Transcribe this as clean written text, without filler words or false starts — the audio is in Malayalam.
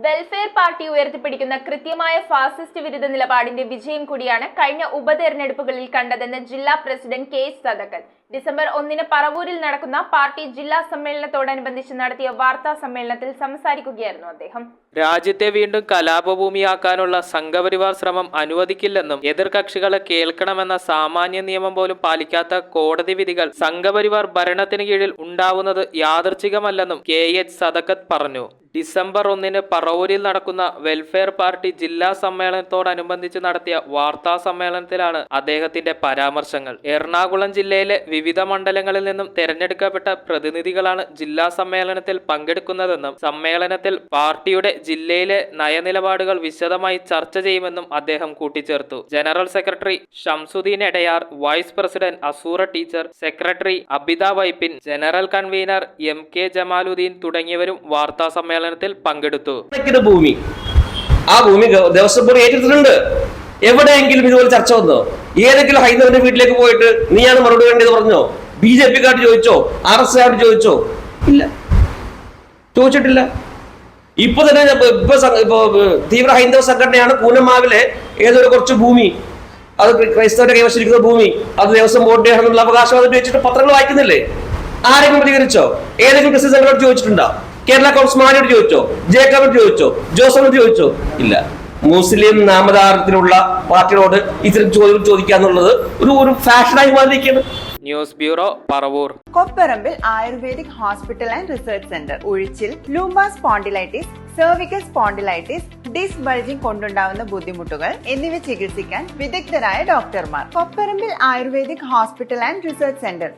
വെൽഫെയർ പാർട്ടി ഉയർത്തിപ്പിടിക്കുന്ന കൃത്യമായ ഫാസിസ്റ്റ് വിരുദ്ധ നിലപാടിന്റെ വിജയം കൂടിയാണ് കഴിഞ്ഞ ഉപതെരഞ്ഞെടുപ്പുകളിൽ കണ്ടതെന്ന് ജില്ലാ പ്രസിഡന്റ് കെ സദക്കത്ത് ഡിസംബർ 1 പറവൂരിൽ നടക്കുന്ന പാർട്ടി ജില്ലാ സമ്മേളനത്തോടനുബന്ധിച്ച് നടത്തിയ വാർത്താ സമ്മേളനത്തിൽ സംസാരിക്കുകയായിരുന്നു അദ്ദേഹം. രാജ്യത്തെ വീണ്ടും കലാപഭൂമിയാക്കാനുള്ള സംഘപരിവാർ ശ്രമം അനുവദിക്കില്ലെന്നും എതിർകക്ഷികളെ കേൾക്കണമെന്ന സാമാന്യ നിയമം പോലും പാലിക്കാത്ത കോടതി വിധികൾ സംഘപരിവാർ ഭരണത്തിന് കീഴിൽ ഉണ്ടാവുന്നത് യാദൃച്ഛികമല്ലെന്നും കെ സദക്കത്ത് പറഞ്ഞു. ഡിസംബർ 1 പറവൂരിൽ നടക്കുന്ന വെൽഫെയർ പാർട്ടി ജില്ലാ സമ്മേളനത്തോടനുബന്ധിച്ച് നടത്തിയ വാർത്താ സമ്മേളനത്തിലാണ് അദ്ദേഹത്തിന്റെ പരാമർശങ്ങൾ. എറണാകുളം ജില്ലയിലെ വിവിധ മണ്ഡലങ്ങളിൽ നിന്നും തെരഞ്ഞെടുക്കപ്പെട്ട പ്രതിനിധികളാണ് ജില്ലാ സമ്മേളനത്തിൽ പങ്കെടുക്കുന്നതെന്നും സമ്മേളനത്തിൽ പാർട്ടിയുടെ ജില്ലയിലെ നയനിലപാടുകൾ വിശദമായി ചർച്ച ചെയ്യുമെന്നും അദ്ദേഹം കൂട്ടിച്ചേർത്തു. General secretary Shamsuddin Edayar, vice president Azura teacher, secretary Abitha Vypin, general convener MK Jamaluddin തുടങ്ങിയവരും വാർത്താ സമ്മേളനത്തിൽ പങ്കെടുത്തു. ഭൂമി ആ ഭൂമി ദേവസ്വം ബോർഡ് ഏറ്റെടുത്തിട്ടുണ്ട്. എവിടെയെങ്കിലും ഇതുപോലെ ചർച്ച വന്നോ? ഏതെങ്കിലും ഹൈന്ദവന്റെ വീട്ടിലേക്ക് പോയിട്ട് നീയാണ് മറുപടി വേണ്ടത് പറഞ്ഞോ? BJP-ക്കാരോട് ചോദിച്ചോ? RS-കാരോട് ചോദിച്ചോ? ഇല്ല, ചോദിച്ചിട്ടില്ല. ഇപ്പൊ തന്നെ ഇപ്പൊ തീവ്ര ഹൈന്ദവ സംഘടനയാണ് പൂനമാവിലെ ഏതൊരു കുറച്ച് ഭൂമി, അത് ക്രൈസ്തവരുടെ കൈവശിരിക്കുന്ന ഭൂമി, അത് ദേവസ്വം ബോർഡിന്റെ ആണെന്നുള്ള അവകാശവാദം വെച്ചിട്ട് പത്രങ്ങൾ വായിക്കുന്നില്ലേ? ആരെങ്കിലും പ്രതികരിച്ചോ? ഏതെങ്കിലും ക്രിസ്ത്യൻ സംഘടനയോട് ചോദിച്ചിട്ടുണ്ടോ? കേരള കോൺഗ്രസ് മാനോട് ചോദിച്ചോ? ജേക്കബിനോട് ചോദിച്ചോ? ജോസഫിനോട് ചോദിച്ചോ? ഇല്ല. മുസ്ലിം നാമധാരത്തിലുള്ള പാർട്ടിയോട് ഇത്തരം ചോദ്യങ്ങൾ ചോദിക്കാന്നുള്ളത് ഒരു ഫാഷനായി മാറിയിരിക്കുകയാണ്. News bureau, Paravur. Kopparambil Ayurvedic hospital and research centre. ഉഴിച്ചിൽ, lumbar spondylitis, cervical spondylitis, disc bulging കൊണ്ടുണ്ടാവുന്ന ബുദ്ധിമുട്ടുകൾ എന്നിവ ചികിത്സിക്കാൻ വിദഗ്ധരായ ഡോക്ടർമാർ. Kopparambil Ayurvedic hospital and research centre,